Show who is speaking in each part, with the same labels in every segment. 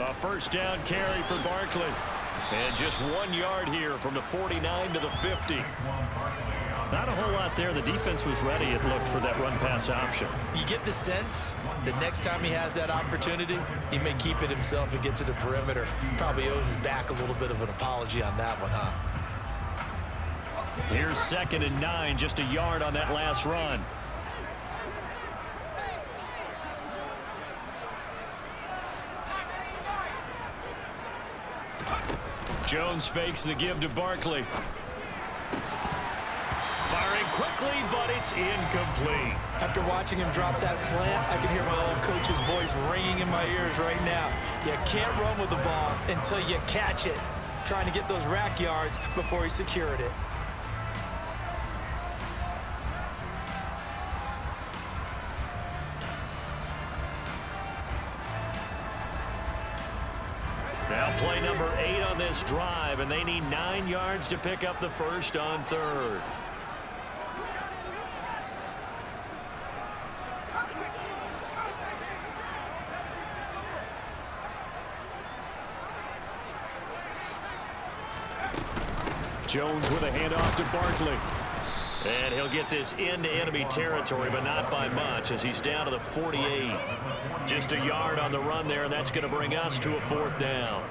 Speaker 1: A first down carry for Barkley. And just 1 yard here from the 49 to the 50. Not a whole lot there. The defense was ready, it looked, for that run-pass option.
Speaker 2: You get the sense that next time he has that opportunity, he may keep it himself and get to the perimeter. Probably owes his back a little bit of an apology on that one, huh?
Speaker 1: Here's 2nd and 9, just a yard on that last run. Jones fakes the give to Barkley. Firing quickly, but it's incomplete.
Speaker 2: After watching him drop that slant, I can hear my old coach's voice ringing in my ears right now. You can't run with the ball until you catch it. Trying to get those rack yards before he secured it.
Speaker 1: Now play number 8 on this drive, and they need 9 yards to pick up the first on 3rd. Jones with a handoff to Barkley. And he'll get this into enemy territory, but not by much, as he's down to the 48. Just a yard on the run there, and that's going to bring us to a 4th down.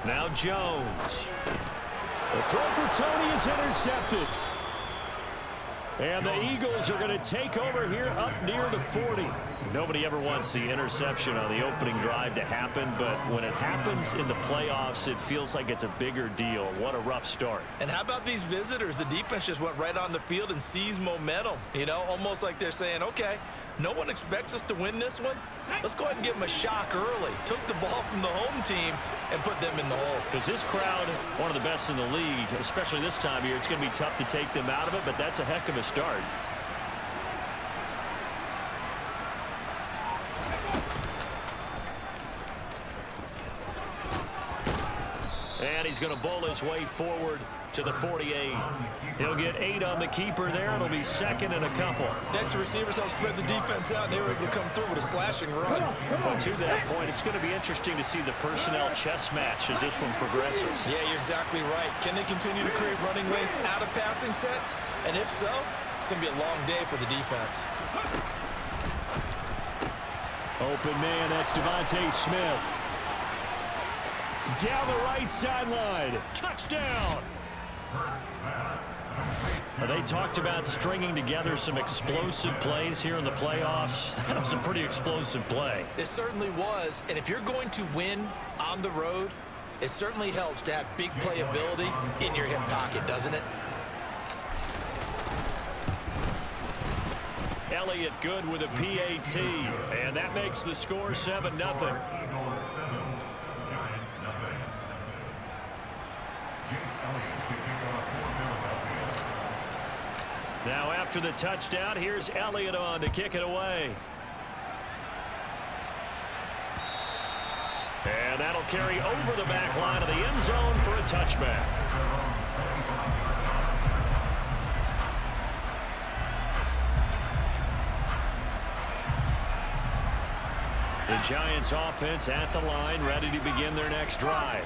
Speaker 1: Now Jones. The throw for Tony is intercepted. And the Eagles are going to take over here up near the 40. Nobody ever wants the interception on the opening drive to happen, but when it happens in the playoffs, it feels like it's a bigger deal. What a rough start.
Speaker 2: And how about these visitors? The defense just went right on the field and seized momentum. You know, almost like they're saying, okay, no one expects us to win this one. Let's go ahead and give them a shock early. Took the ball from the home team and put them in the hole.
Speaker 1: Because this crowd, one of the best in the league, especially this time of year, it's going to be tough to take them out of it, but that's a heck of a start. And he's going to bowl his way forward to the 48. He'll get 8 on the keeper there. It'll be 2nd and a couple.
Speaker 2: Next, the receivers help spread the defense out, and they were able to come through with a slashing run.
Speaker 1: Well, to that point, it's going to be interesting to see the personnel chess match as this one progresses.
Speaker 2: Yeah, you're exactly right. Can they continue to create running lanes out of passing sets? And if so, it's going to be a long day for the defense.
Speaker 1: Open man, that's Devontae Smith. Down the right sideline. Touchdown. They talked about stringing together some explosive plays here in the playoffs. That was a pretty explosive play.
Speaker 2: It certainly was. And if you're going to win on the road, it certainly helps to have big playability in your hip pocket, doesn't it?
Speaker 1: Elliott good with a PAT. And that makes the score 7-0. Now after the touchdown, here's Elliott on to kick it away. And that'll carry over the back line of the end zone for a touchback. The Giants offense at the line, ready to begin their next drive.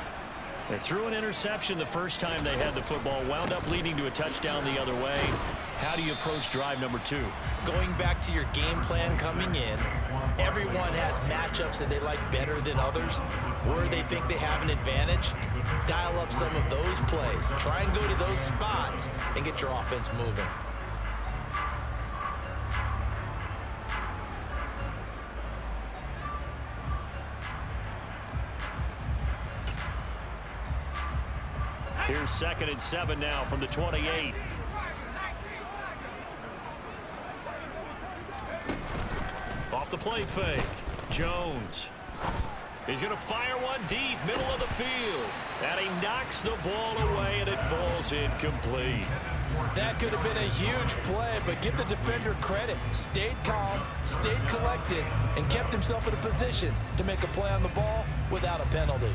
Speaker 1: They threw an interception the first time they had the football, wound up leading to a touchdown the other way. How do you approach drive number 2?
Speaker 2: Going back to your game plan coming in, everyone has matchups that they like better than others. Where they think they have an advantage, dial up some of those plays. Try and go to those spots and get your offense moving.
Speaker 1: Here's 2nd and 7 now from the 28. Off the play fake. Jones. He's going to fire one deep, middle of the field. And he knocks the ball away, and it falls incomplete.
Speaker 2: That could have been a huge play, but give the defender credit. Stayed calm, stayed collected, and kept himself in a position to make a play on the ball without a penalty.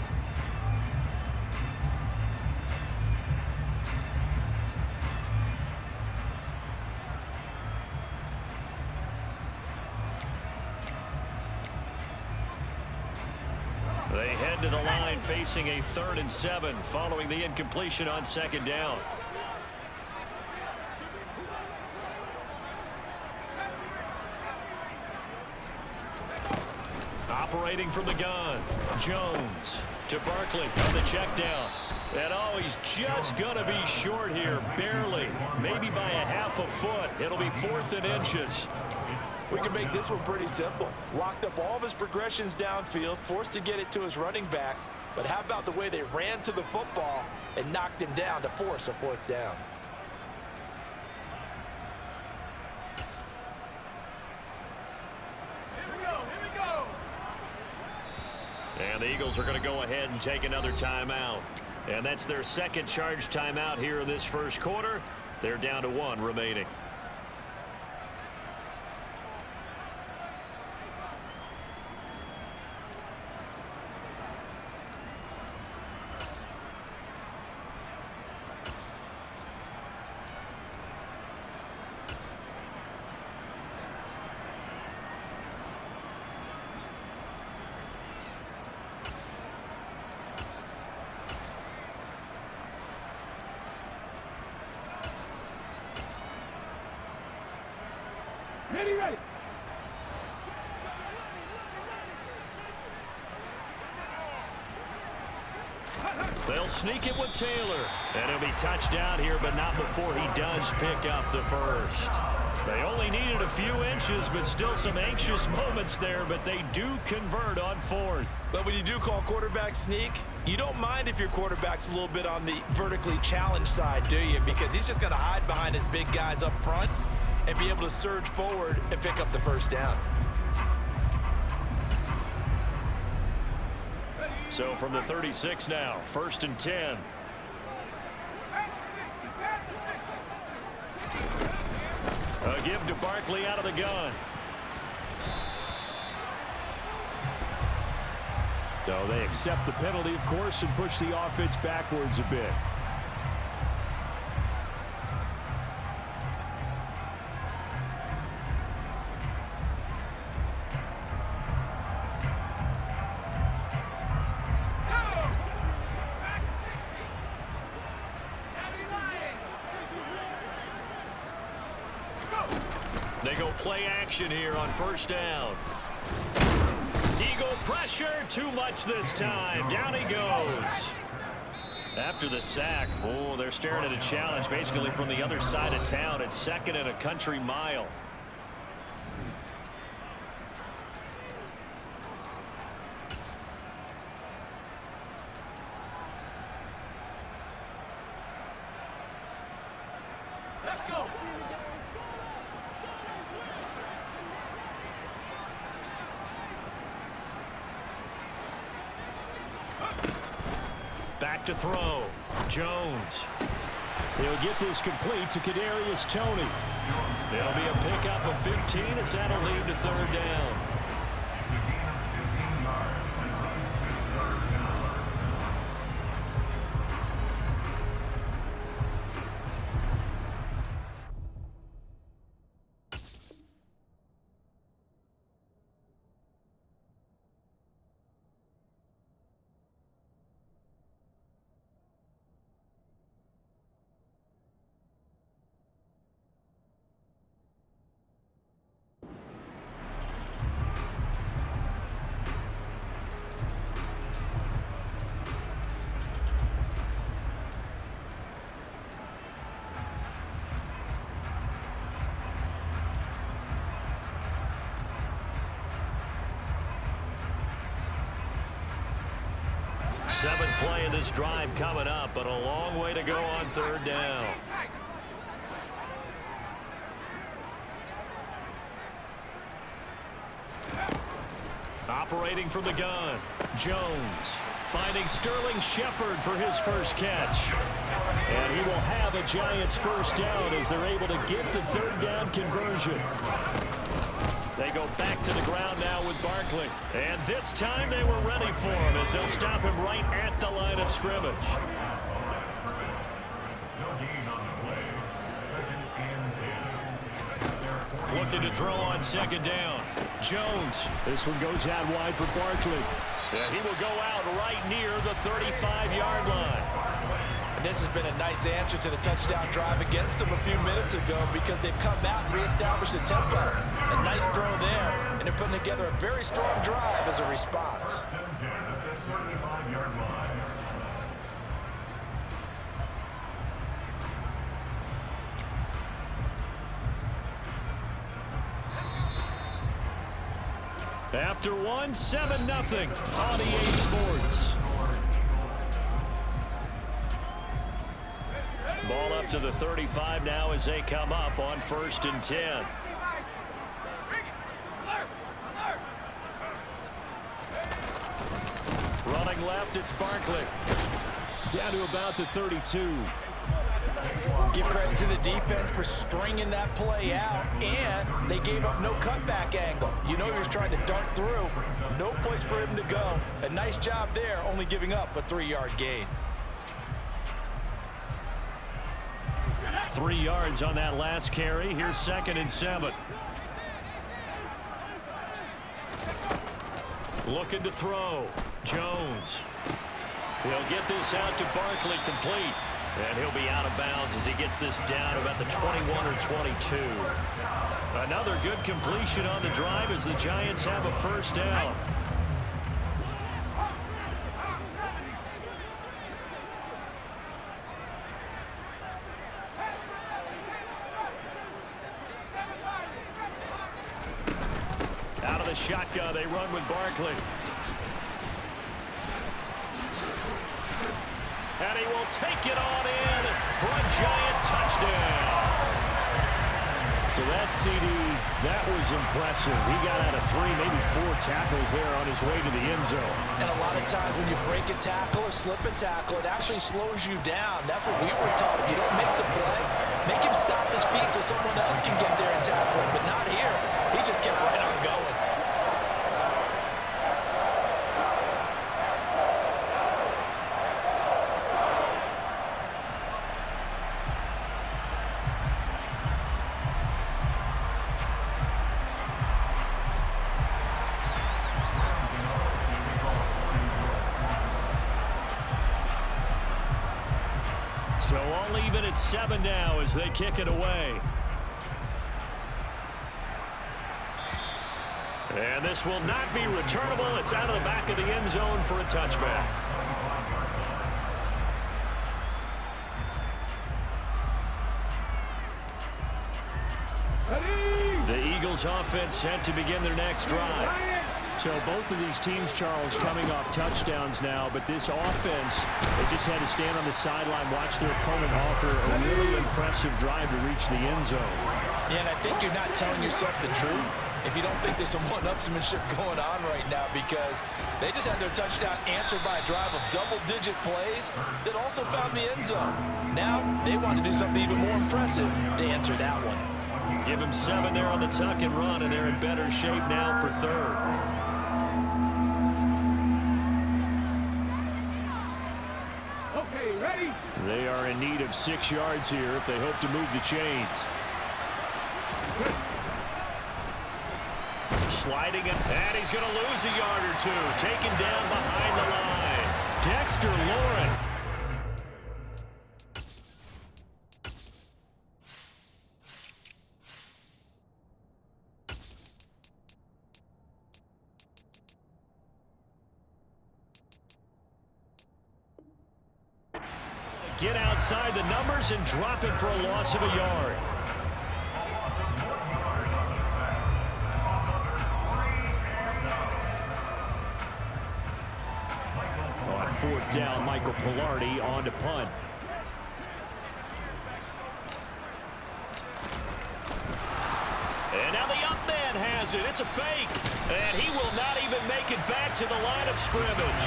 Speaker 1: They head to the line facing a 3rd and 7 following the incompletion on 2nd down. Operating from the gun, Jones to Barkley on the check down. And oh, he's just going to be short here, barely, maybe by a half a foot. It'll be 4th and inches.
Speaker 2: We can make this one pretty simple. Locked up all of his progressions downfield, forced to get it to his running back. But how about the way they ran to the football and knocked him down to force a 4th down?
Speaker 1: And the Eagles are going to go ahead and take another timeout. And that's their 2nd charge timeout here in this 1st quarter. They're down to 1 remaining.
Speaker 3: Ready.
Speaker 1: They'll sneak it with Taylor. And he'll be touched down here, but not before he does pick up the 1st. They only needed a few inches, but still some anxious moments there, but they do convert on 4th.
Speaker 2: But when you do call quarterback sneak, you don't mind if your quarterback's a little bit on the vertically challenged side, do you? Because he's just going to hide behind his big guys up front and be able to surge forward and pick up the 1st down.
Speaker 1: So from the 36 now, 1st and 10. A give to Barkley out of the gun.
Speaker 3: So they accept the penalty, of course, and push the offense backwards a bit.
Speaker 1: They go play action here on 1st down. Eagle pressure, too much this time. Down he goes. After the sack, oh, they're staring at a challenge basically from the other side of town. It's 2nd and a country mile.
Speaker 3: Let's go.
Speaker 1: Back to throw. Jones.
Speaker 3: He'll get this complete to Kadarius Toney.
Speaker 1: It'll be a pickup of 15 as that'll lead to 3rd down. Seventh play of this drive coming up, but a long way to go on 3rd down. Separating from the gun. Jones finding Sterling Shepard for his first catch. And he will have a Giants first down as they're able to get the third down conversion. They go back to the ground now with Barkley. And this time they were ready for him as they'll stop him right at the line of scrimmage. Looking to throw on second down. Jones.
Speaker 3: This one goes out wide for Barkley.
Speaker 1: And he will go out right near the 35-yard line.
Speaker 2: And this has been a nice answer to the touchdown drive against them a few minutes ago because they've come out and reestablished the tempo. A nice throw there, and they're putting together a very strong drive as a response.
Speaker 1: After one, 7-0 on EA Sports. Ball up to the 35 now as they come up on 1st and 10. Running left, it's Barkley.
Speaker 3: Down to about the 32.
Speaker 2: Give credit to the defense for stringing that play out, and they gave up no cutback angle. You know you're trying to dart through. No place for him to go. A nice job there, only giving up a 3-yard gain.
Speaker 1: 3 yards on that last carry. Here's 2nd and 7. Looking to throw. Jones. He'll get this out to Barkley, complete. And he'll be out of bounds as he gets this down about the 21 or 22. Another good completion on the drive as the Giants have a first down. Out of the shotgun, they run with Barkley. And he will take it on in for a Giant touchdown.
Speaker 3: So that CD, that was impressive. He got out of 3, maybe 4 tackles there on his way to the end zone.
Speaker 2: And a lot of times when you break a tackle or slip a tackle, it actually slows you down. That's what we were taught. If you don't make the play, make him stop his feet so someone else can get there and tackle him. But not here. He just kept right on going.
Speaker 1: So all even at 7 now as they kick it away. And this will not be returnable. It's out of the back of the end zone for a touchback. The Eagles offense set to begin their next drive.
Speaker 3: So both of these teams, Charles, coming off touchdowns now, but this offense, they just had to stand on the sideline, watch their opponent offer a really impressive drive to reach the end zone.
Speaker 2: Yeah, and I think you're not telling yourself the truth if you don't think there's some one-upsmanship going on right now, because they just had their touchdown answered by a drive of double-digit plays that also found the end zone. Now they want to do something even more impressive to answer that one.
Speaker 1: Give them 7 there on the tuck and run, and they're in better shape now for 3rd.
Speaker 3: They are in need of 6 yards here if they hope to move the chains.
Speaker 1: Sliding it, and he's going to lose a yard or 2. Taken down behind the line. Dexter Lauren. Get outside the numbers and drop it for a loss of a yard.
Speaker 3: On 4th down, Michael Pilardi on to punt.
Speaker 1: And now the up man has it. It's a fake. And he will not even make it back to the line of scrimmage.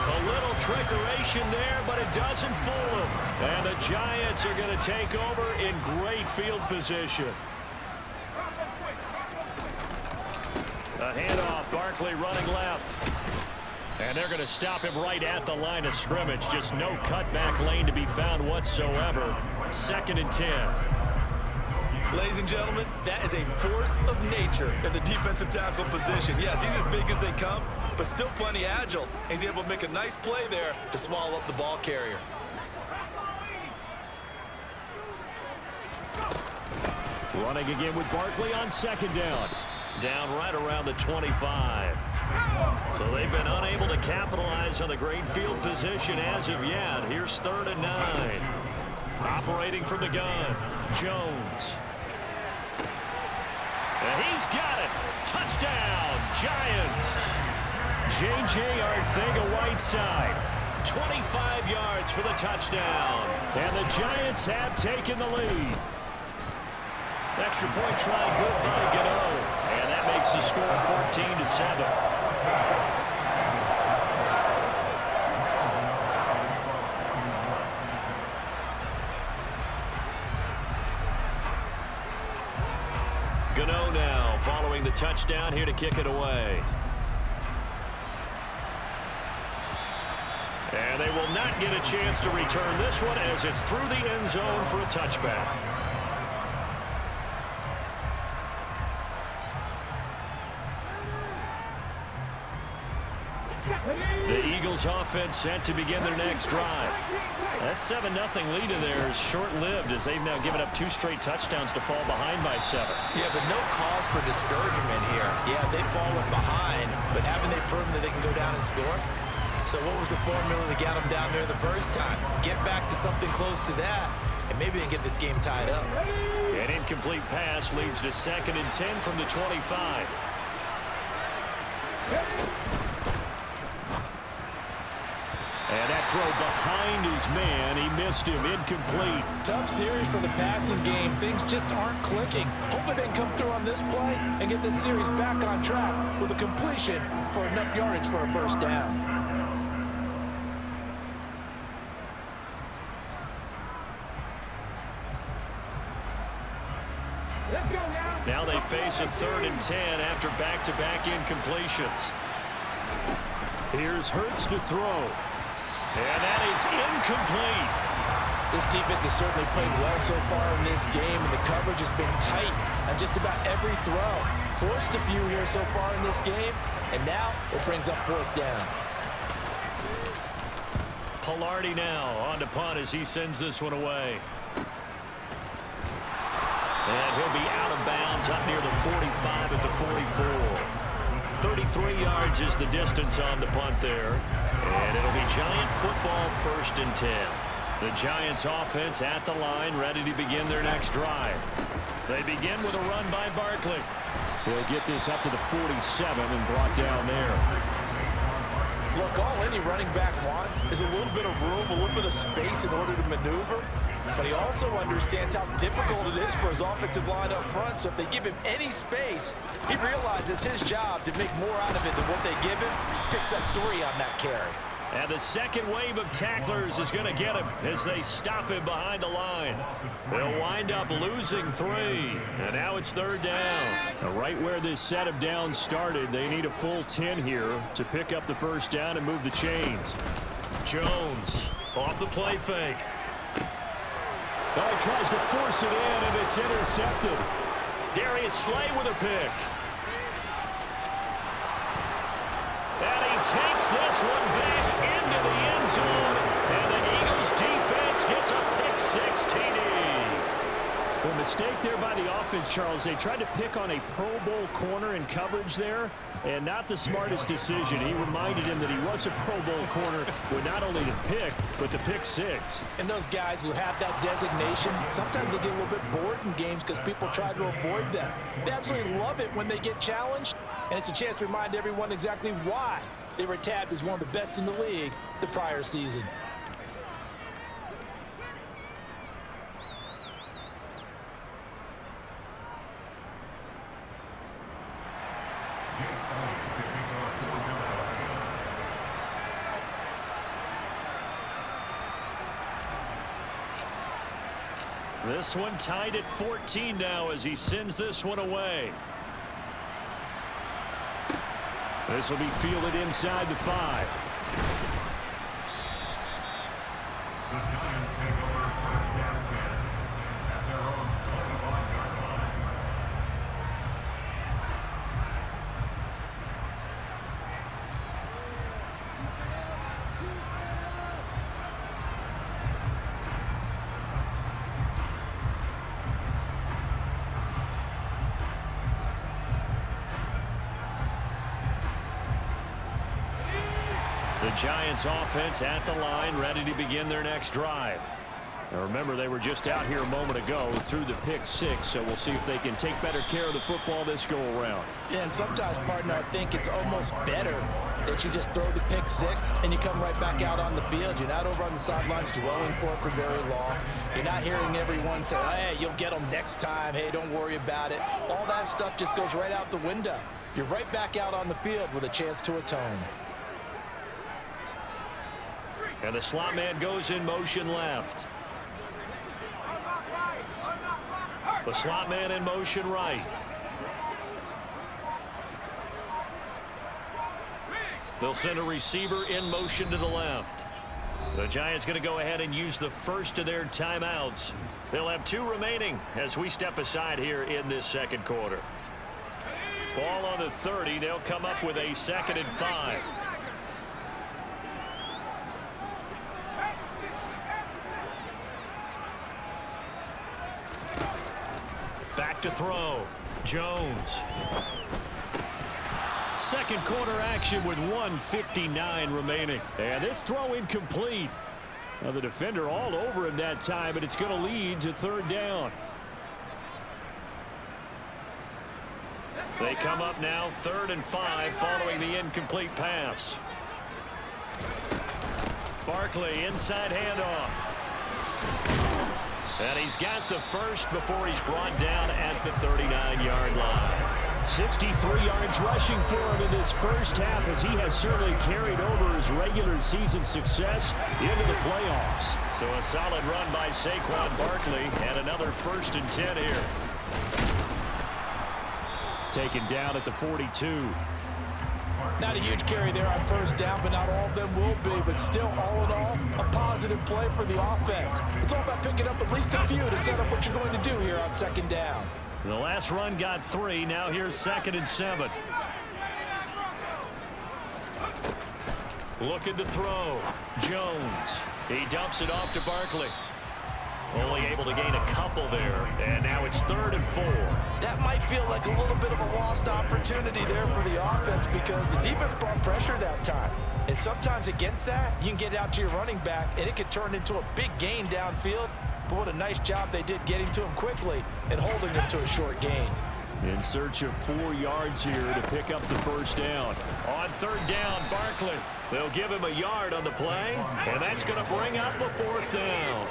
Speaker 1: A little trickeration there, but it doesn't fool him. And the Giants are going to take over in great field position. A handoff, Barkley running left. And they're going to stop him right at the line of scrimmage. Just no cutback lane to be found whatsoever. 2nd and 10.
Speaker 2: Ladies and gentlemen, that is a force of nature in the defensive tackle position. Yes, he's as big as they come, but still plenty agile. He's able to make a nice play there to swallow up the ball carrier.
Speaker 1: Running again with Barkley on 2nd down. Down right around the 25. So they've been unable to capitalize on the great field position as of yet. Here's 3rd and 9. Operating from the gun, Jones. And he's got it. Touchdown, Giants. J.J. Arcega-Whiteside. 25 yards for the touchdown. And the Giants have taken the lead. Extra point try good by Gooooo. And that makes the score 14-7. Gooooo now following the touchdown here to kick it away. And they will not get a chance to return this one as it's through the end zone for a touchback. The Eagles offense set to begin their next drive. That 7-0 lead of theirs short-lived as they've now given up 2 straight touchdowns to fall behind by 7.
Speaker 2: Yeah, but no cause for discouragement here. Yeah, they've fallen behind, but haven't they proven that they can go down and score? So what was the formula to get them down there the first time? Get back to something close to that, and maybe they can get this game tied up.
Speaker 1: An incomplete pass leads to 2nd and 10 from the 25. And that throw behind his man. He missed him. Incomplete.
Speaker 4: Tough series for the passing game. Things just aren't clicking. Hoping they can come through on this play and get this series back on track with a completion for enough yardage for a first down.
Speaker 1: Now they face a 3rd and 10 after back-to-back incompletions. Here's Hurts to throw. And that is incomplete.
Speaker 4: This defense has certainly played well so far in this game, and the coverage has been tight on just about every throw. Forced a few here so far in this game, and now it brings up 4th down.
Speaker 1: Pilardi now on to punt as he sends this one away. And he'll be out of bounds up near the 45 at the 44. 33 yards is the distance on the punt there. And it'll be Giant football 1st and 10. The Giants offense at the line, ready to begin their next drive. They begin with a run by Barkley. He'll get this up to the 47 and brought down there.
Speaker 4: Look, all any running back wants is a little bit of room, a little bit of space in order to maneuver. But he also understands how difficult it is for his offensive line up front. So if they give him any space, he realizes his job to make more out of it than what they give him. Picks up 3 on that carry.
Speaker 1: And the second wave of tacklers is going to get him as they stop him behind the line. They'll wind up losing 3. And now it's 3rd down. Now right where this set of downs started, they need a full 10 here to pick up the first down and move the chains. Jones off the play fake. Oh, he tries to force it in, and it's intercepted. Darius Slay with a pick. And he takes this one back into the end zone. And the Eagles defense gets a pick 6 TD. Well, mistake there by the offense, Charles. They tried to pick on a Pro Bowl corner in coverage there, and not the smartest decision. He reminded him that he was a Pro Bowl corner with not only the pick, but the pick 6.
Speaker 4: And those guys who have that designation, sometimes they get a little bit bored in games because people try to avoid them. They absolutely love it when they get challenged, and it's a chance to remind everyone exactly why they were tabbed as one of the best in the league the prior season.
Speaker 1: This one tied at 14 now as he sends this one away. This will be fielded inside the 5.
Speaker 5: The Giants take over first down 10 at their own 25-yard line.
Speaker 1: The Giants offense at the line, ready to begin their next drive. Now remember, they were just out here a moment ago through the pick 6, so we'll see if they can take better care of the football this go around.
Speaker 2: Yeah, and sometimes, partner, I think it's almost better that you just throw the pick 6 and you come right back out on the field. You're not over on the sidelines dwelling for it for very long. You're not hearing everyone say, hey, you'll get them next time. Hey, don't worry about it. All that stuff just goes right out the window. You're right back out on the field with a chance to atone.
Speaker 1: And the slot man goes in motion left. The slot man in motion right. They'll send a receiver in motion to the left. The Giants going to go ahead and use the first of their timeouts. They'll have 2 remaining as we step aside here in this second quarter. Ball on the 30. They'll come up with a 2nd and 5. Back to throw. Jones. Second quarter action with 1:59 remaining. And this throw incomplete. Now the defender all over him that time, but it's going to lead to 3rd down. They come up now 3rd and 5 following the incomplete pass. Barkley inside handoff. And he's got the first before he's brought down at the 39-yard line. 63 yards rushing for him in this first half as he has certainly carried over his regular season success into the playoffs. So a solid run by Saquon Barkley and another 1st and 10 here. Taken down at the 42.
Speaker 4: Not a huge carry there on 1st down, but not all of them will be. But still, all in all, a positive play for the offense. It's all about picking up at least a few to set up what you're going to do here on 2nd down.
Speaker 1: The last run got 3. Now here's 2nd and 7. Looking to throw. Jones. He dumps it off to Barkley. Only able to gain a couple there. And now it's 3rd and 4.
Speaker 4: That might feel like a little bit of a lost opportunity there for the offense because the defense brought pressure that time. And sometimes against that, you can get out to your running back, and it can turn into a big gain downfield. But what a nice job they did getting to him quickly and holding him to a short gain.
Speaker 1: In search of 4 yards here to pick up the 1st down. On 3rd down, Barkley. They'll give him a yard on the play, and that's going to bring up a 4th down.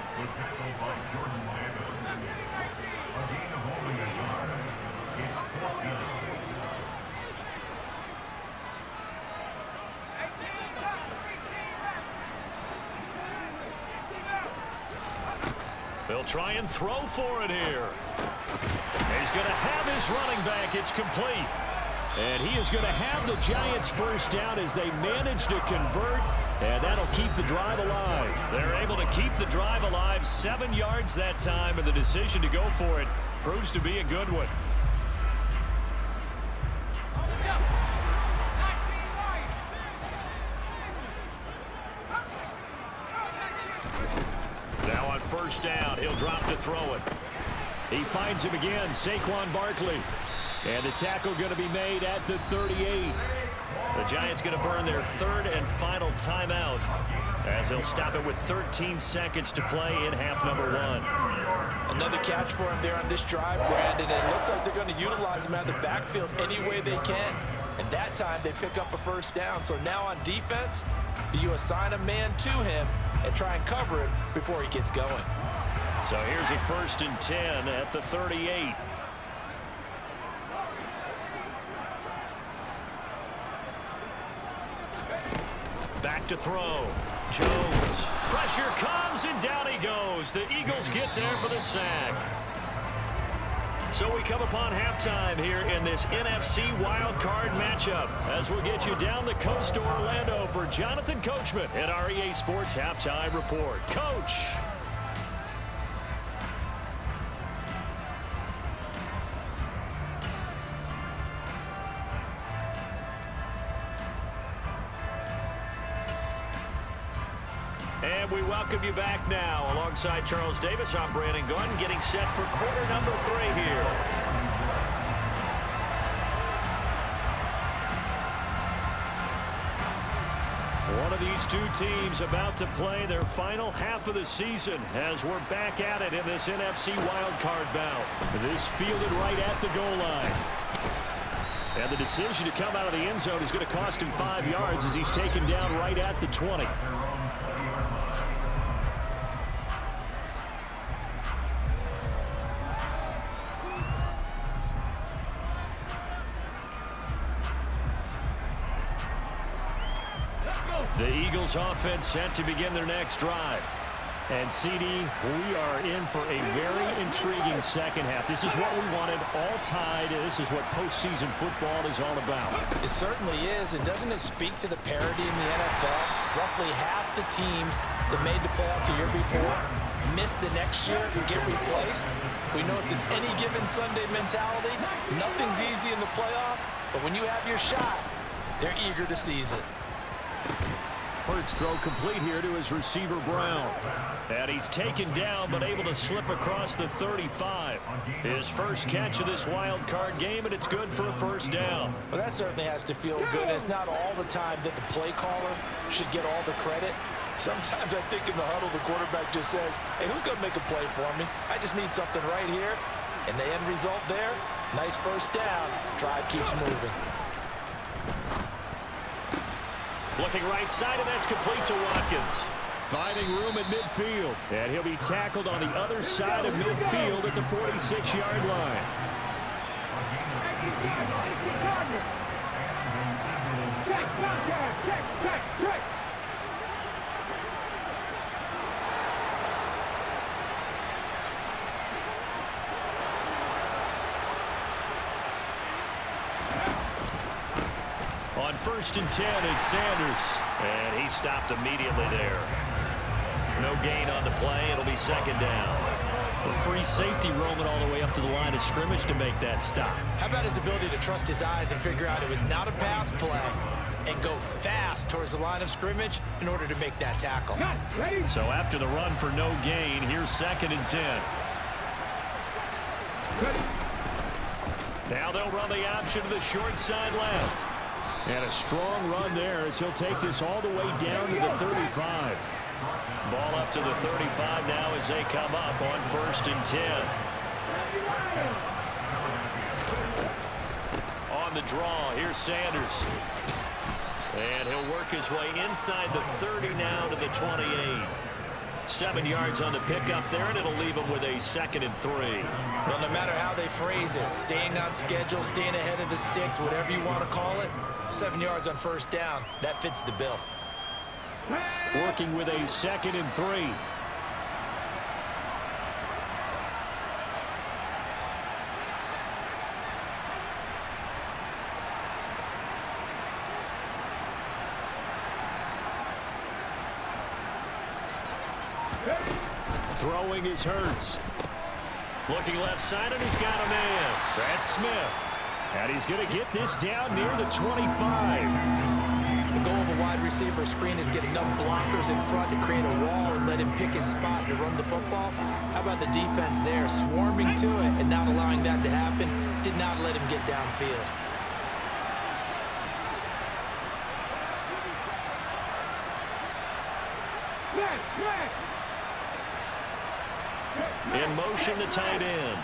Speaker 1: They'll try and throw for it here. He's going to have his running back. It's complete. And he is going to have the Giants' 1st down as they manage to convert, and that'll keep the drive alive. They're able to keep the drive alive, 7 yards that time, and the decision to go for it proves to be a good one. Now on 1st down, he'll drop to throw it. He finds him again, Saquon Barkley. And the tackle going to be made at the 38. The Giants going to burn their 3rd and final timeout as they'll stop it with 13 seconds to play in half number 1.
Speaker 4: Another catch for him there on this drive, Brandon. And it looks like they're going to utilize him out of the backfield any way they can. And that time they pick up a 1st down. So now on defense, do you assign a man to him and try and cover it before he gets going?
Speaker 1: So here's a 1st and 10 at the 38. Back back to throw. Jones. Pressure comes, and down he goes. The Eagles get there for the sack. So we come upon halftime here in this NFC Wildcard matchup as we'll get you down the coast to Orlando for Jonathan Coachman at our EA Sports Halftime Report. Coach. And we welcome you back now. Alongside Charles Davis, I'm Brandon Gunn, getting set for quarter number 3 here. One of these two teams about to play their final half of the season as we're back at it in this NFC wildcard bout. This fielded right at the goal line. And the decision to come out of the end zone is going to cost him 5 yards as he's taken down right at the 20. The Eagles offense set to begin their next drive. And CD, we are in for a very intriguing second half. This is what we wanted, all tied. This is what postseason football is all about.
Speaker 2: It certainly is. And doesn't it speak to the parity in the NFL? Roughly half the teams that made the playoffs a year before miss the next year and get replaced. We know it's an any given Sunday mentality. Nothing's easy in the playoffs, but when you have your shot, they're eager to seize it.
Speaker 1: Hurts throw complete here to his receiver, Brown. And he's taken down, but able to slip across the 35. His first catch of this wild card game, and it's good for a first down.
Speaker 2: Well, that certainly has to feel good. It's not all the time that the play caller should get all the credit. Sometimes I think in the huddle, the quarterback just says, hey, who's going to make a play for me? I just need something right here. And the end result there, nice first down. Drive keeps moving.
Speaker 1: Looking right side, and that's complete to Watkins. Finding room at midfield. And he'll be tackled on the other side of midfield at the 46-yard line. On 1st and 10, it's Sanders. And he stopped immediately there. No gain on the play. It'll be second down. A free safety roaming all the way up to the line of scrimmage to make that stop.
Speaker 2: How about his ability to trust his eyes and figure out it was not a pass play and go fast towards the line of scrimmage in order to make that tackle.
Speaker 1: So after the run for no gain, here's 2nd and 10. Now they'll run the option to the short side left. And a strong run there as he'll take this all the way down to the 35. Ball up to the 35 now as they come up on 1st and 10. On the draw, here's Sanders. And he'll work his way inside the 30 now to the 28. 7 yards on the pickup there, and it'll leave him with a 2nd and 3.
Speaker 2: Well, no matter how they phrase it, staying on schedule, staying ahead of the sticks, whatever you want to call it, 7 yards on 1st down, that fits the bill.
Speaker 1: Working with a 2nd and 3. Throwing is Hurts. Looking left side, and he's got a man. Brad Smith. And he's going to get this down near the 25.
Speaker 2: The goal of a wide receiver screen is get enough blockers in front to create a wall and let him pick his spot to run the football. How about the defense there, swarming to it and not allowing that to happen? Did not let him get downfield.
Speaker 1: In motion, the tight end.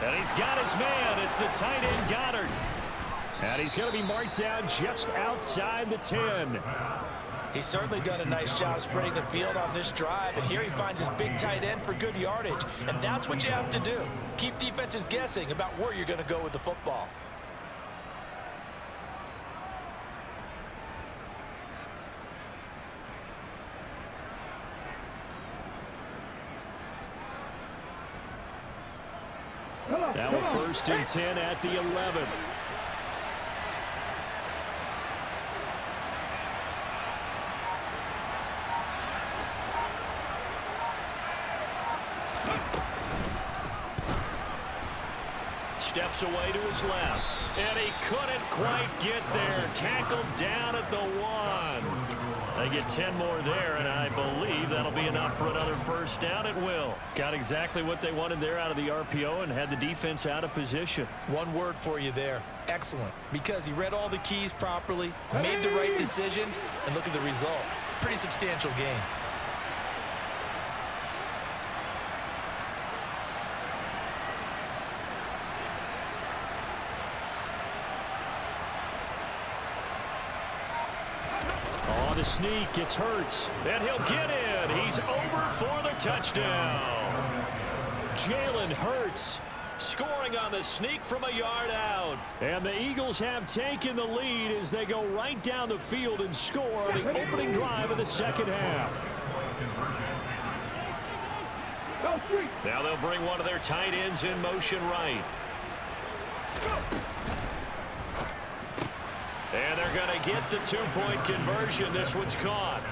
Speaker 1: And he's got his man. It's the tight end, Goddard. And he's going to be marked down just outside the 10.
Speaker 4: He's certainly done a nice job spreading the field on this drive, and here he finds his big tight end for good yardage. And that's what you have to do. Keep defenses guessing about where you're going to go with the football.
Speaker 3: Now a 1st and 10 at the 11. Steps away to his left. And he couldn't quite get there. Tackled down at the 1. They get 10 more there, and I believe that'll be enough for another 1st down. It will. Got exactly what they wanted there out of the RPO and had the defense out of position.
Speaker 2: One word for you there. Excellent. Because he read all the keys properly, made the right decision, and look at the result. Pretty substantial gain.
Speaker 3: The sneak, it's Hurts, and he'll get in. He's over for the touchdown. Jalen Hurts scoring on the sneak from a yard out. And the Eagles have taken the lead as they go right down the field and score on the opening drive of the 2nd half. Now they'll bring one of their tight ends in motion right. And they're going to get the 2-point conversion. This one's caught.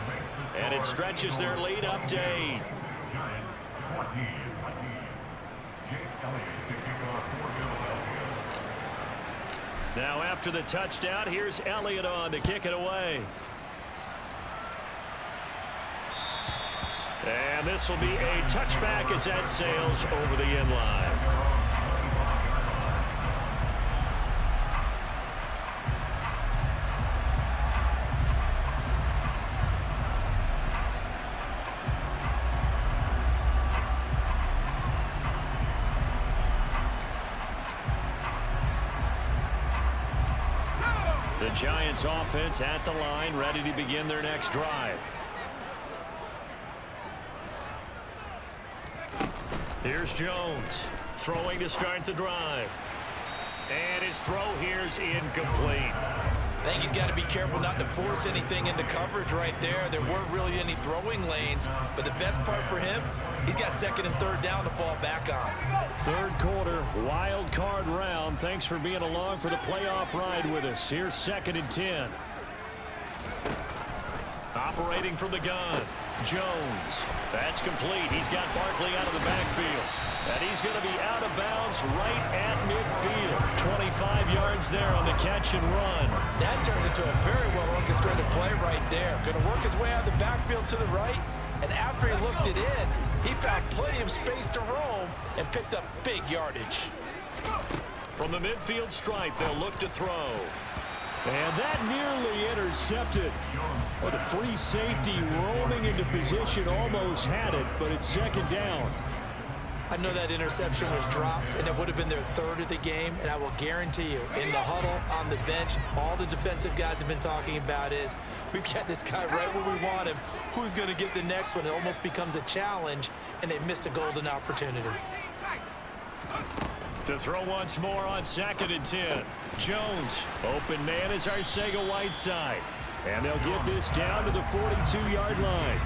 Speaker 3: And it stretches their lead up to 8. Now after the touchdown, here's Elliott on to kick it away. And this will be a touchback as that sails over the end line. The Giants offense at the line, ready to begin their next drive. Here's Jones throwing to start the drive. And his throw here's incomplete.
Speaker 2: I think he's got to be careful not to force anything into coverage right there. There weren't really any throwing lanes, but the best part for him, he's got 2nd and 3rd down to fall back on.
Speaker 3: 3rd quarter, wild card round. Thanks for being along for the playoff ride with us. Here's 2nd and 10. Operating from the gun, Jones. That's complete. He's got Barkley out of the backfield. And he's going to be out of bounds right at midfield. 25 yards there on the catch and run.
Speaker 4: That turned into a very well orchestrated play right there. Going to work his way out of the backfield to the right. And after he looked it in, he found plenty of space to roam and picked up big yardage.
Speaker 3: From the midfield stripe, they'll look to throw. And that nearly intercepted. Well, the free safety roaming into position almost had it, but it's 2nd down.
Speaker 2: I know that interception was dropped, and it would have been their 3rd of the game, and I will guarantee you, in the huddle, on the bench, all the defensive guys have been talking about is, we've got this guy right where we want him. Who's going to get the next one? It almost becomes a challenge, and they missed a golden opportunity.
Speaker 3: To throw once more on 2nd and 10. Jones, open man is Arcega-Whiteside. And they'll get this down to the 42-yard line.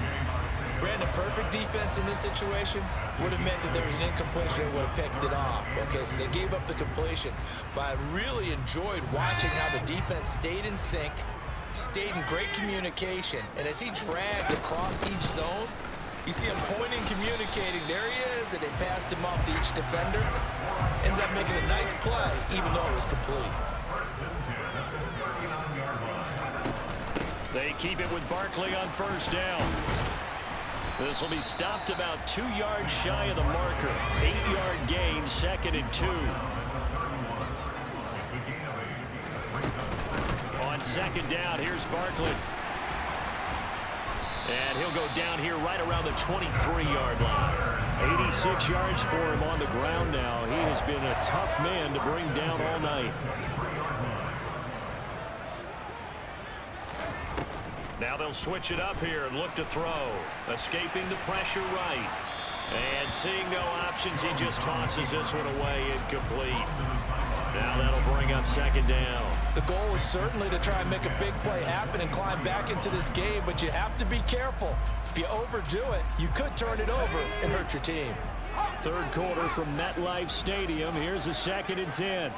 Speaker 2: Brandon, perfect defense in this situation would have meant that there was an incompletion and would have picked it off. Okay, so they gave up the completion. But I really enjoyed watching how the defense stayed in sync, stayed in great communication. And as he dragged across each zone, you see him pointing, communicating. There he is, and they passed him off to each defender. Ended up making a nice play, even though it was complete.
Speaker 3: They keep it with Barkley on 1st down. This will be stopped about 2 yards shy of the marker. 8-yard gain, 2nd and 2. On 2nd down, here's Barkley. And he'll go down here right around the 23-yard line. 86 yards for him on the ground now. He has been a tough man to bring down all night. Now they'll switch it up here and look to throw. Escaping the pressure right. And seeing no options, he just tosses this one away incomplete. Now that'll bring up second down.
Speaker 4: The goal is certainly to try and make a big play happen and climb back into this game, but you have to be careful. If you overdo it, you could turn it over and hurt your team.
Speaker 1: Third quarter from MetLife Stadium. Here's a 2nd and 10.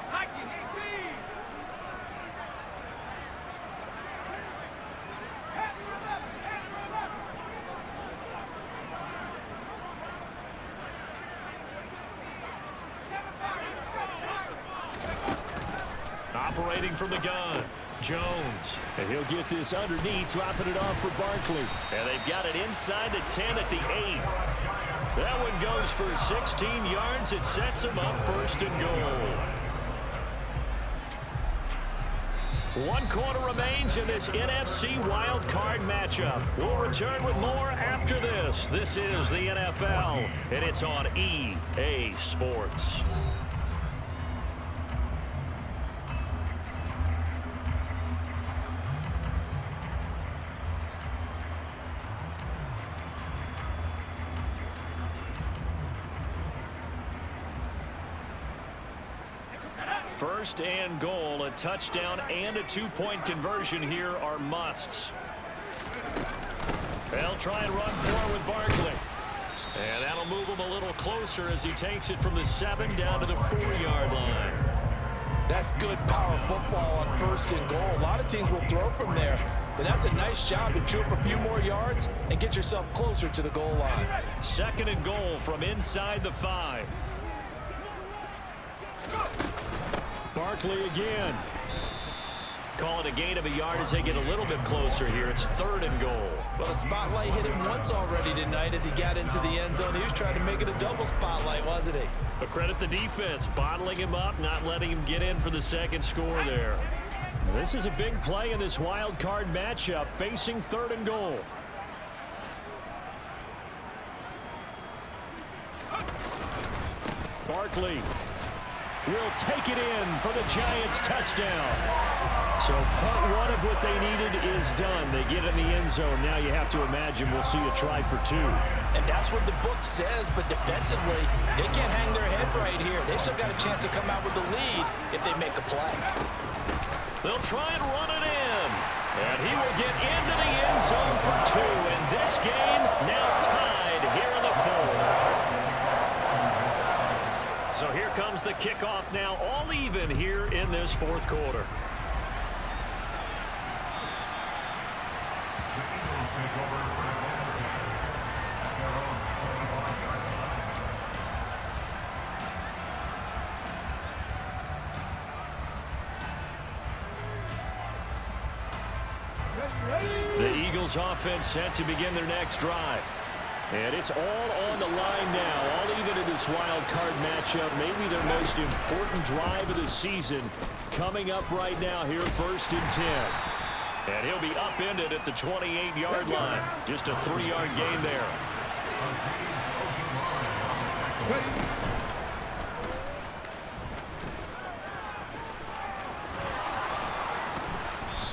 Speaker 3: Operating from the gun, Jones.
Speaker 1: And he'll get this underneath, dropping it off for Barkley.
Speaker 3: And they've got it inside the 10 at the 8. That one goes for 16 yards. It sets them up 1st and goal. 1 quarter remains in this NFC Wildcard matchup. We'll return with more after this. This is the NFL, and it's on EA Sports. First and goal, a touchdown and a 2-point conversion here are musts. They'll try and run forward with Barkley. And that'll move him a little closer as he takes it from the 7 down to the 4-yard line.
Speaker 4: That's good power football on 1st and goal. A lot of teams will throw from there, but that's a nice job to chew up a few more yards and get yourself closer to the goal line.
Speaker 3: 2nd and goal from inside the 5.
Speaker 1: Barkley again.
Speaker 3: Call it a gain of a yard as they get a little bit closer here. It's 3rd and goal.
Speaker 2: Well, the spotlight hit him once already tonight as he got into the end zone. He was trying to make it a double spotlight, wasn't he?
Speaker 3: But credit the defense, bottling him up, not letting him get in for the 2nd score there.
Speaker 1: This is a big play in this wild card matchup, facing 3rd and goal. Barkley will take it in for the Giants touchdown. So part 1 of what they needed is done. They get in the end zone. Now you have to imagine we'll see a try for 2.
Speaker 4: And that's what the book says, but defensively, they can't hang their head right here. They've still got a chance to come out with the lead if they make a play.
Speaker 3: They'll try and run it in. And he will get into the end zone for 2. And this game now tied here in the 4th. So here comes the kickoff now, all even here in this 4th quarter. The Eagles offense set to begin their next drive. And it's all on the line now, all even in this wild card matchup. Maybe their most important drive of the season coming up right now here, 1st and 10. And he'll be upended at the 28-yard line. Just a 3-yard gain there.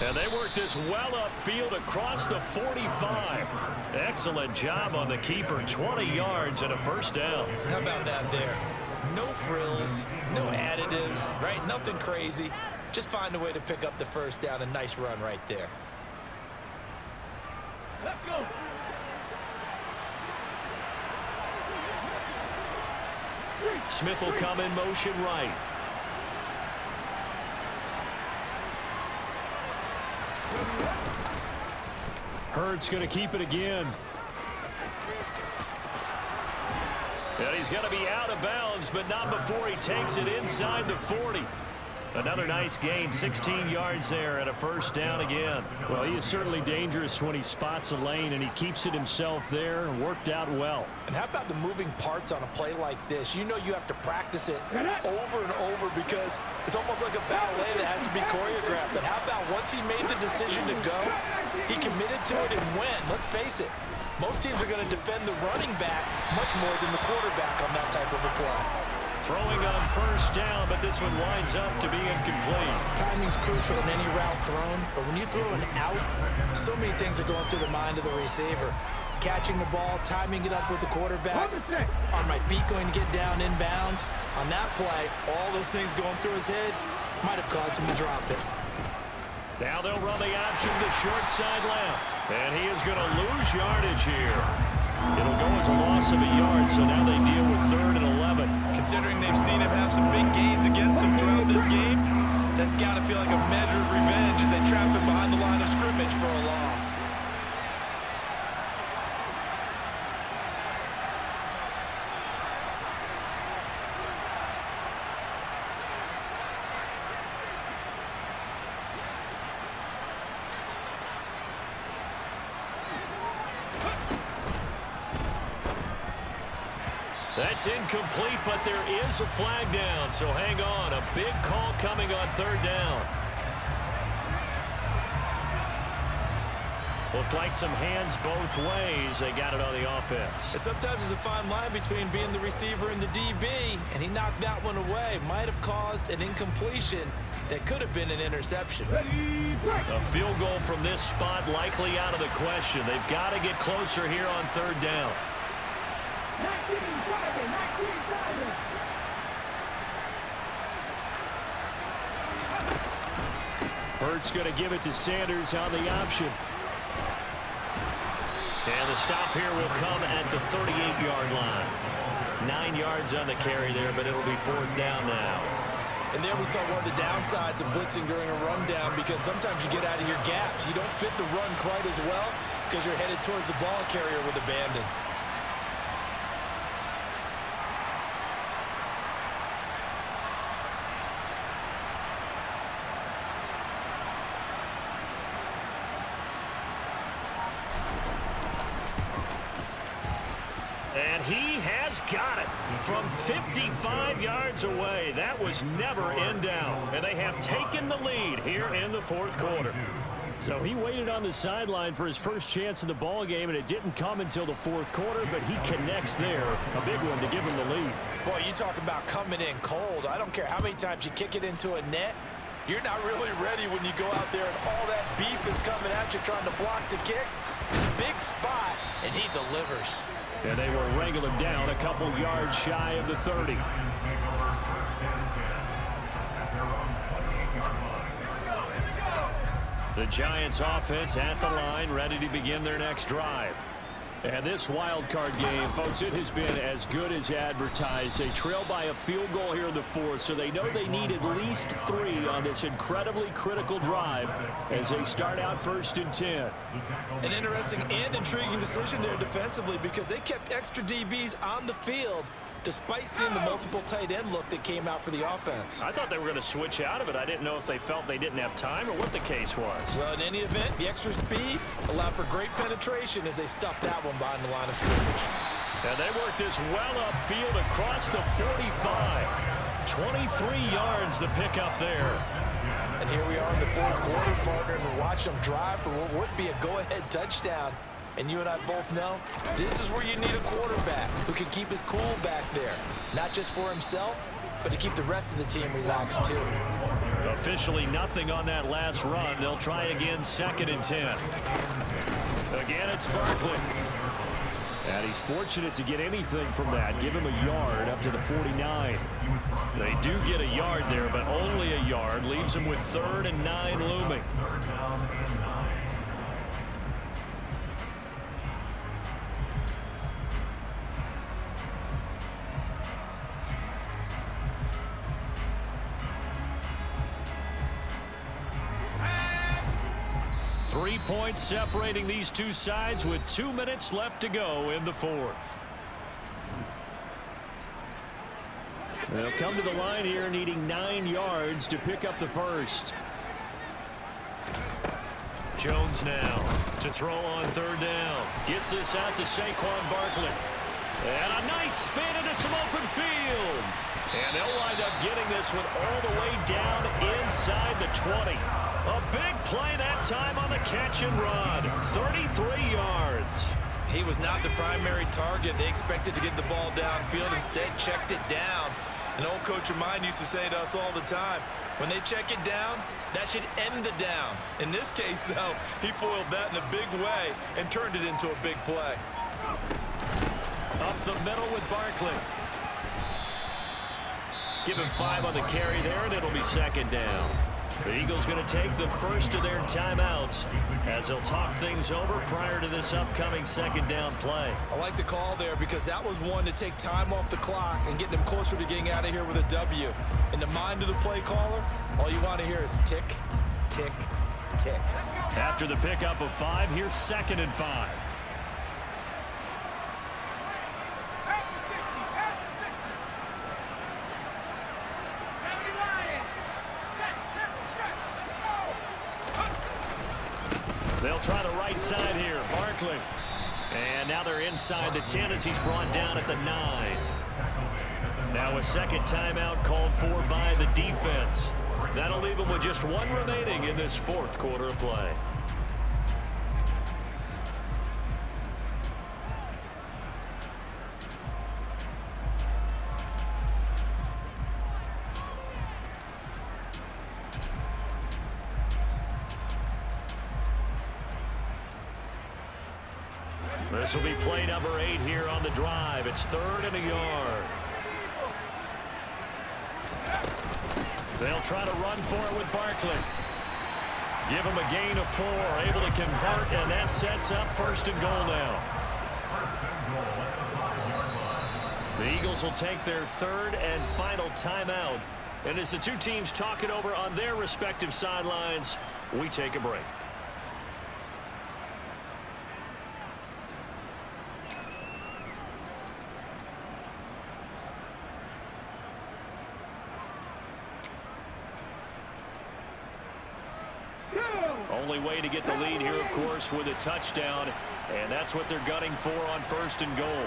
Speaker 3: And they work this well upfield across the 45. Excellent job on the keeper. 20 yards and a 1st down.
Speaker 2: How about that there? No frills, no additives, right? Nothing crazy. Just find a way to pick up the 1st down. A nice run right there.
Speaker 5: Let's go.
Speaker 3: Smith will come in motion right.
Speaker 1: Hurts going to keep it again.
Speaker 3: And he's going to be out of bounds, but not before he takes it inside the 40. Another nice gain, 16 yards there and a 1st down again.
Speaker 1: Well, he is certainly dangerous when he spots a lane, and he keeps it himself there and worked out well.
Speaker 4: And how about the moving parts on a play like this? You know you have to practice it over and over because it's almost like a ballet that has to be choreographed. But how about once he made the decision to go, he committed to it and went. Let's face it, most teams are going to defend the running back much more than the quarterback on that type of a play.
Speaker 3: Throwing on first down, but this one winds up to be incomplete.
Speaker 2: Timing's crucial in any route thrown, but when you throw an out, so many things are going through the mind of the receiver. Catching the ball, timing it up with the quarterback. Are my feet going to get down inbounds? On that play, all those things going through his head might have caused him to drop it.
Speaker 3: Now they'll run the option to short side left. And he is going to lose yardage here. It'll go as a loss of a yard, so now they deal with 3rd and 11.
Speaker 2: Considering they've seen him have some big gains against him throughout this game, that's got to feel like a measure of revenge as they trap him behind the line of scrimmage for a loss.
Speaker 3: That's incomplete, but there is a flag down, so hang on. A big call coming on 3rd down. Looked like some hands both ways. They got it on the offense.
Speaker 2: And sometimes there's a fine line between being the receiver and the DB, and he knocked that one away. Might have caused an incompletion that could have been an interception.
Speaker 3: A field goal from this spot likely out of the question. They've got to get closer here on 3rd down. Hurts going to give it to Sanders on the option. And the stop here will come at the 38-yard line. 9 yards on the carry there, but it'll be 4th down now.
Speaker 2: And there we saw one of the downsides of blitzing during a rundown, because sometimes you get out of your gaps. You don't fit the run quite as well because you're headed towards the ball carrier with abandon.
Speaker 3: And he has got it from 55 yards away. That was never in down. And they have taken the lead here in the 4th quarter. So he waited on the sideline for his first chance in the ball game, and it didn't come until the 4th quarter, but he connects there. A big one to give him the lead.
Speaker 2: Boy, you talk about coming in cold. I don't care how many times you kick it into a net. You're not really ready when you go out there and all that beef is coming at you trying to block the kick. Big spot, and he delivers.
Speaker 3: And they will wrangle him down a couple yards shy of the 30. The Giants offense at the line, ready to begin their next drive. And this wild card game, folks, it has been as good as advertised. They trail by a field goal here in the 4th, so they know they need at least 3 on this incredibly critical drive as they start out 1st and 10.
Speaker 2: An interesting and intriguing decision there defensively, because they kept extra DBs on the field despite seeing the multiple tight end look that came out for the offense.
Speaker 3: I thought they were going to switch out of it. I didn't know if they felt they didn't have time or what the case was.
Speaker 2: Well, in any event, the extra speed allowed for great penetration as they stuffed that one behind the line of scrimmage.
Speaker 3: And they worked this well upfield across the 45. 23 yards the pickup there.
Speaker 2: And here we are in the 4th quarter, partner, and we're watching them drive for what would be a go-ahead touchdown. And you and I both know this is where you need a quarterback who can keep his cool back there. Not just for himself, but to keep the rest of the team relaxed too.
Speaker 3: Officially nothing on that last run. They'll try again 2nd and 10. Again, it's Barkley. And he's fortunate to get anything from that. Give him a yard up to the 49. They do get a yard there, but only a yard. Leaves him with 3rd and 9 looming. 3 points separating these two sides with 2 minutes left to go in the 4th. They'll come to the line here needing 9 yards to pick up the first. Jones now to throw on 3rd down. Gets this out to Saquon Barkley. And a nice spin into some open field. And they'll wind up getting this one all the way down inside the 20. A big play that time on the catch and run. 33 yards.
Speaker 2: He was not the primary target. They expected to get the ball downfield. Instead, checked it down. An old coach of mine used to say to us all the time, when they check it down, that should end the down. In this case, though, he foiled that in a big way and turned it into a big play.
Speaker 1: Up the middle with Barkley. Give him 5 on the carry there, and it'll be second down. The Eagles going to take the first of their timeouts as they'll talk things over prior to this upcoming second down play.
Speaker 2: I like the call there because that was one to take time off the clock and get them closer to getting out of here with a W. In the mind of the play caller, all you want to hear is tick, tick, tick.
Speaker 1: After the pickup of 5, here's 2nd and 5. They'll try the right side here. Barkley. And now they're inside the 10 as he's brought down at the 9. Now a second timeout called for by the defense. That'll leave them with just 1 remaining in this 4th quarter of play. This will be play number 8 here on the drive. It's 3rd and a yard. They'll try to run for it with Barkley. Give him a gain of 4, able to convert, and that sets up 1st and goal now. The Eagles will take their 3rd and final timeout. And as the two teams talk it over on their respective sidelines, we take a break. Only way to get the lead here, of course, with a touchdown, and that's what they're gunning for on 1st and goal.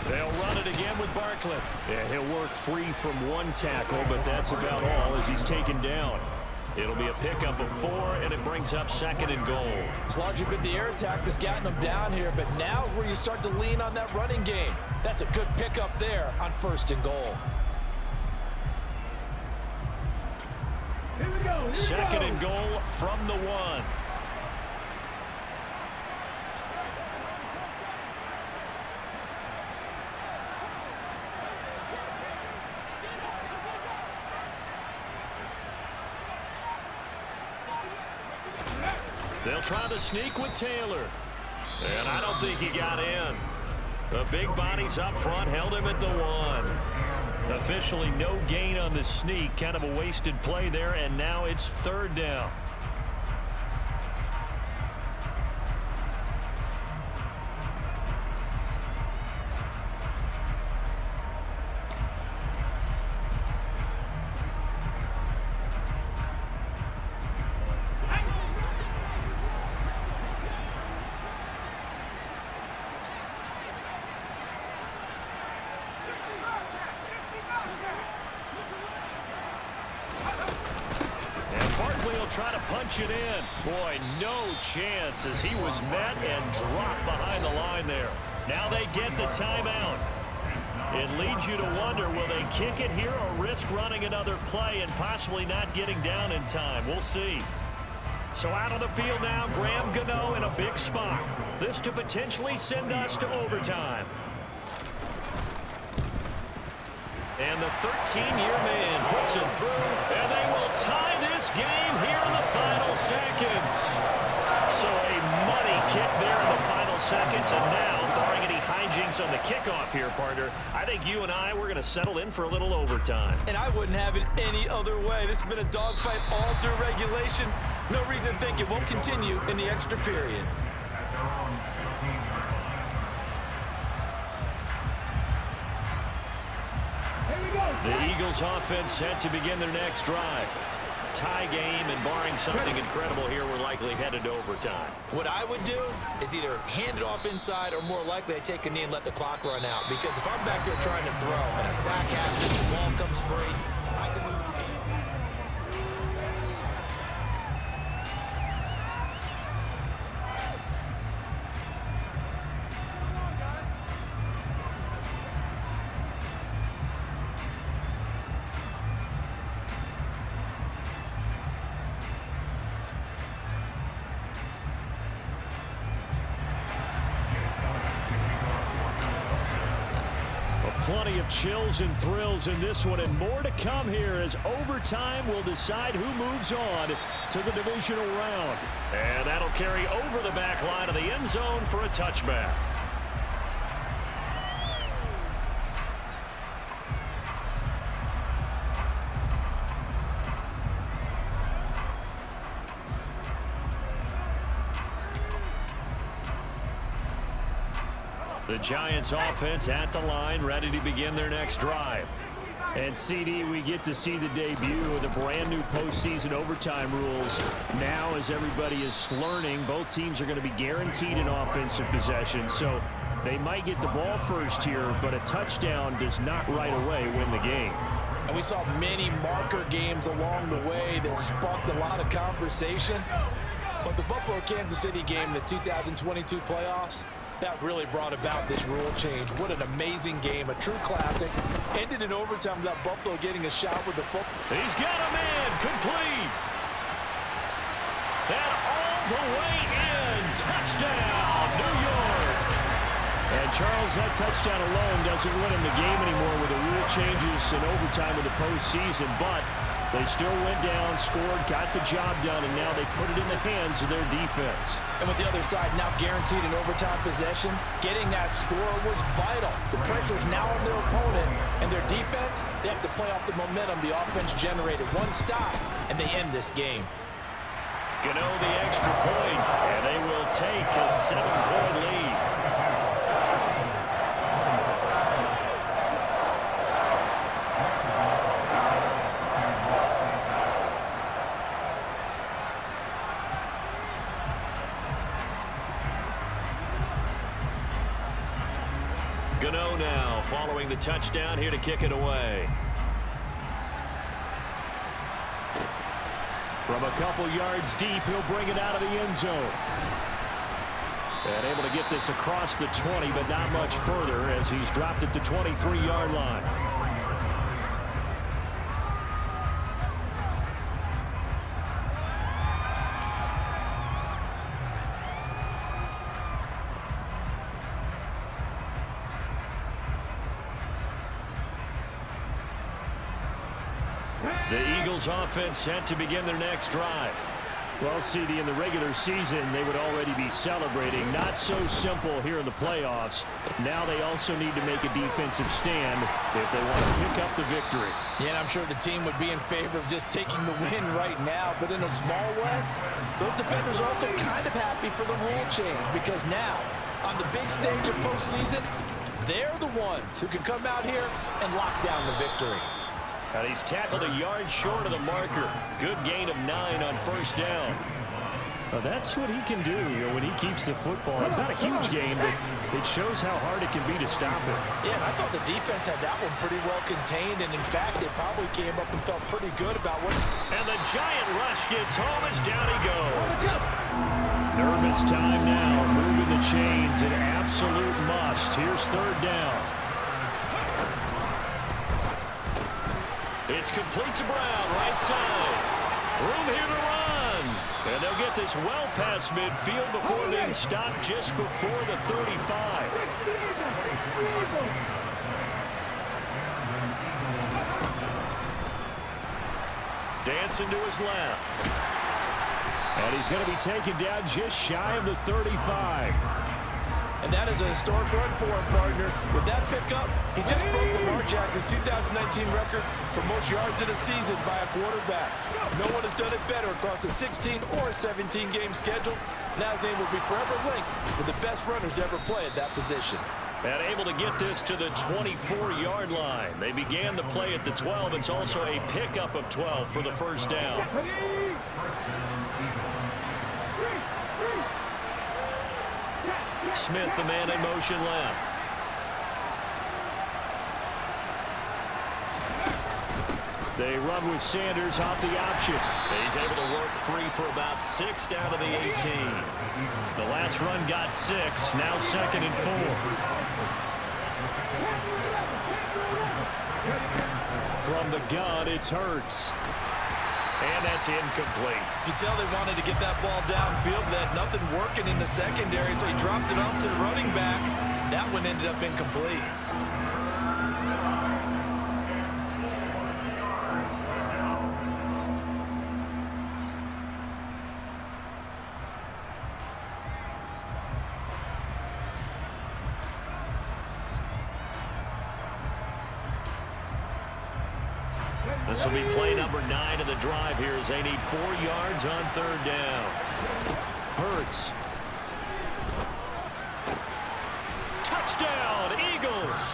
Speaker 1: They'll run it again with Barkley. Yeah, he'll work free from 1 tackle, but that's about all as he's taken down. It'll be a pickup of 4, and it brings up 2nd and goal.
Speaker 4: It's largely been the air attack that's gotten them down here, but now is where you start to lean on that running game. That's a good pickup there on 1st and goal.
Speaker 1: 2nd and goal from the 1. They'll try to sneak with Taylor. And I don't think he got in. The big bodies up front held him at the 1. Officially no gain on the sneak. Kind of a wasted play there, and now it's 3rd down. Try to punch it in. Boy, no chance as he was met and dropped behind the line there. Now they get the timeout. It leads you to wonder, will they kick it here or risk running another play and possibly not getting down in time? We'll see. So out on the field now, Graham Gooooo in a big spot. This to potentially send us to overtime. And the 13-year man puts it through, and they will tie this game here in the final seconds. So a money kick there in the final seconds, and now, barring any hijinks on the kickoff here, partner, I think you and I, we're going to settle in for a little overtime.
Speaker 2: And I wouldn't have it any other way. This has been a dogfight all through regulation. No reason to think it won't continue in the extra period.
Speaker 1: The Eagles offense set to begin their next drive. Tie game, and barring something incredible here, we're likely headed to overtime.
Speaker 2: What I would do is either hand it off inside or more likely I take a knee and let the clock run out. Because if I'm back there trying to throw and a sack happens, the ball comes free, I can lose the game.
Speaker 1: plenty of chills and thrills in this one, and more to come here as overtime will decide who moves on to the divisional round.
Speaker 3: And that'll carry over the back line of the end zone for a touchback. The Giants offense at the line, ready to begin their next drive.
Speaker 1: And CD, we get to see the debut of the brand new postseason overtime rules. Now, as everybody is learning, both teams are going to be guaranteed an offensive possession. So they might get the ball first here, but a touchdown does not right away win the game.
Speaker 4: And we saw many marker games along the way that sparked a lot of conversation. But the Buffalo-Kansas City game in the 2022 playoffs, that really brought about this rule change. What an amazing game, a true classic. Ended in overtime without Buffalo getting a shot with the football.
Speaker 3: He's got a man, complete. And all the way in, touchdown, New York.
Speaker 1: And Charles, that touchdown alone doesn't win him the game anymore with the rule changes in overtime in the postseason, but they still went down, scored, got the job done, and now they put it in the hands of their defense.
Speaker 4: And with the other side now guaranteed an overtime possession, getting that score was vital. The pressure's now on their opponent, and their defense, they have to play off the momentum the offense generated. One stop, and they end this game.
Speaker 3: Gooooo the extra point, and they will take a 7-point lead. Gooooo now following the touchdown here to kick it away.
Speaker 1: From a couple yards deep, he'll bring it out of the end zone. And able to get this across the 20, but not much further as he's dropped it to 23-yard line.
Speaker 3: The Eagles offense set to begin their next drive.
Speaker 1: Well, CD, in the regular season, they would already be celebrating. Not so simple here in the playoffs. Now they also need to make a defensive stand if they want to pick up the victory.
Speaker 4: Yeah, and I'm sure the team would be in favor of just taking the win right now, but in a small way, those defenders are also kind of happy for the rule change because now, on the big stage of postseason, they're the ones who can come out here and lock down the victory.
Speaker 3: And he's tackled a yard short of the marker. Good gain of 9 on first down.
Speaker 1: Well, that's what he can do, when he keeps the football. It's not a huge gain, but it shows how hard it can be to stop it.
Speaker 4: Yeah, and I thought the defense had that one pretty well contained, and in fact, they probably came up and felt pretty good about what.
Speaker 3: And the giant rush gets home as down he goes.
Speaker 1: Nervous time now, moving the chains, an absolute must. Here's third down.
Speaker 3: It's complete to Brown, right side. Room here to run. And they'll get this well past midfield before being stopped just before the 35. Dancing to his left.
Speaker 1: And he's going to be taken down just shy of the 35.
Speaker 4: And that is a historic run for him, partner. With that pickup, he just broke Lamar Jackson's 2019 record for most yards in a season by a quarterback. No one has done it better across a 16 or a 17-game schedule. Now his name will be forever linked with the best runners to ever play at that position.
Speaker 3: And able to get this to the 24-yard line. They began the play at the 12. It's also a pickup of 12 for the first down. Smith, the man in motion left.
Speaker 1: They run with Sanders off the option.
Speaker 3: He's able to work free for about 6 down to the 18. The last run got 6. Now 2nd and 4.
Speaker 1: From the gun, it's Hurts.
Speaker 3: And that's incomplete.
Speaker 2: You can tell they wanted to get that ball downfield, but they had nothing working in the secondary, so he dropped it off to the running back. That one ended up incomplete.
Speaker 1: This will be play number 9 of the drive here as they need 4 yards on 3rd down. Hurts. Touchdown, Eagles.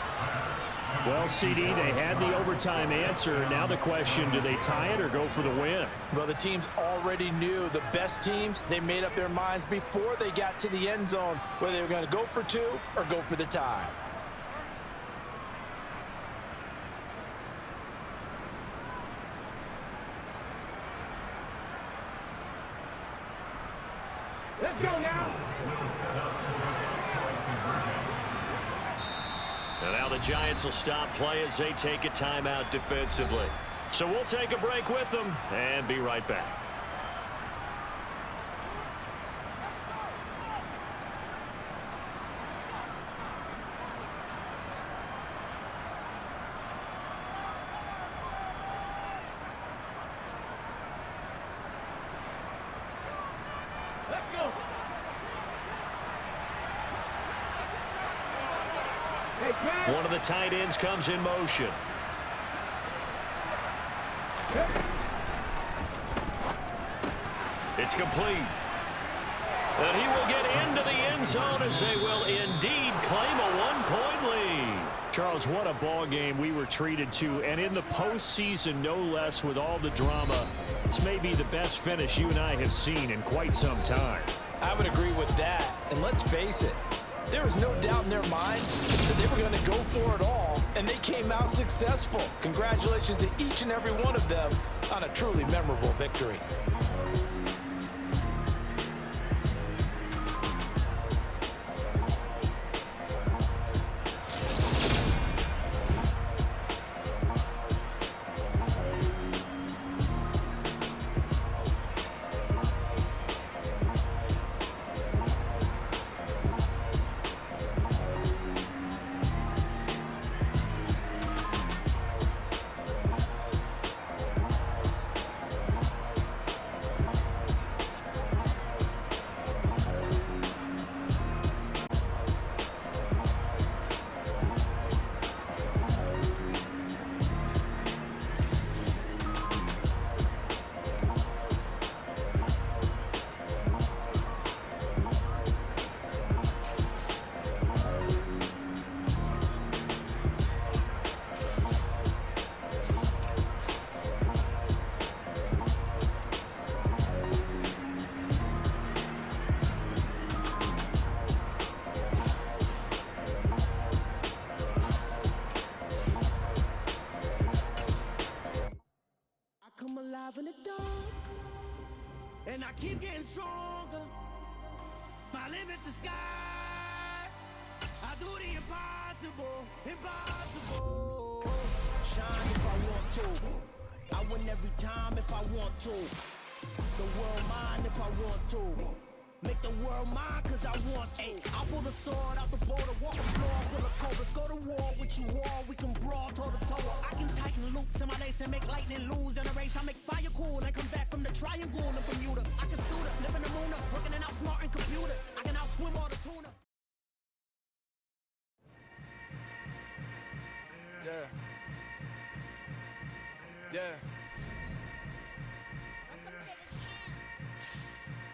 Speaker 3: Well, CD, they had the overtime answer. Now the question, do they tie it or go for the win?
Speaker 4: Well, the teams already knew. The best teams, they made up their minds before they got to the end zone whether they were going to go for 2 or go for the tie.
Speaker 5: Let's go now.
Speaker 1: And now the Giants will stop play as they take a timeout defensively. So we'll take a break with them and be right back. One of the tight ends comes in motion. It's complete. And he will get into the end zone as they will indeed claim a 1-point lead.
Speaker 3: Charles, what a ball game we were treated to, and in the postseason, no less, with all the drama. This may be the best finish you and I have seen in quite some time.
Speaker 4: I would agree with that. And let's face it, there is no doubt in their minds that they were going to go for it all, and they came out successful. Congratulations to each and every one of them on a truly memorable victory.
Speaker 6: Come alive in the dark, and I keep getting stronger. My limit's the sky. I do the impossible, impossible. Shine if I want to. I win every time if I want to. The world mine if I want to. Make the world mine cause I want to. I pull the sword out the border, walk the floor full of cobras. Go to war with you all, we can brawl toe to toe. I can tighten loops in my lace and make lightning lose in a race. I make fire cool and come back from the triangle in Bermuda. I can suit up, live in the moon up, working and outsmarting computers. I can outswim all the tuna.
Speaker 7: Yeah.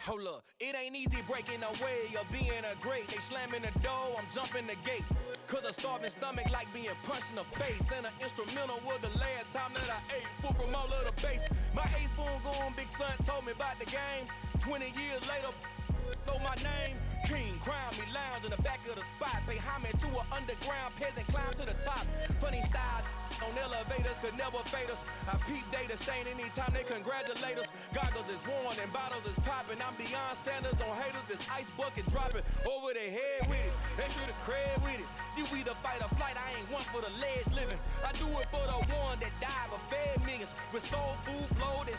Speaker 7: Hold up, it ain't easy breaking away or being a great. They slamming the door, I'm jumping the gate. Cause a starving stomach like being punched in the face. And an instrumental was the last time that I ate. Food from all of the base. My ace spoon going, big son told me about the game. 20 years later, know my name. King, crown me, lounge in the back of the spot. Pay homage to an underground peasant, climb to the top. Funny style on elevators could never fade us. I peep data stain anytime they congratulate us. Goggles is worn and bottles is popping. I'm beyond Sanders on haters. This ice bucket dropping over their head with it. Extra the cred with it. You either fight or flight. I ain't one for the ledge living. I do it for the one that died but fed millions with soul food flow that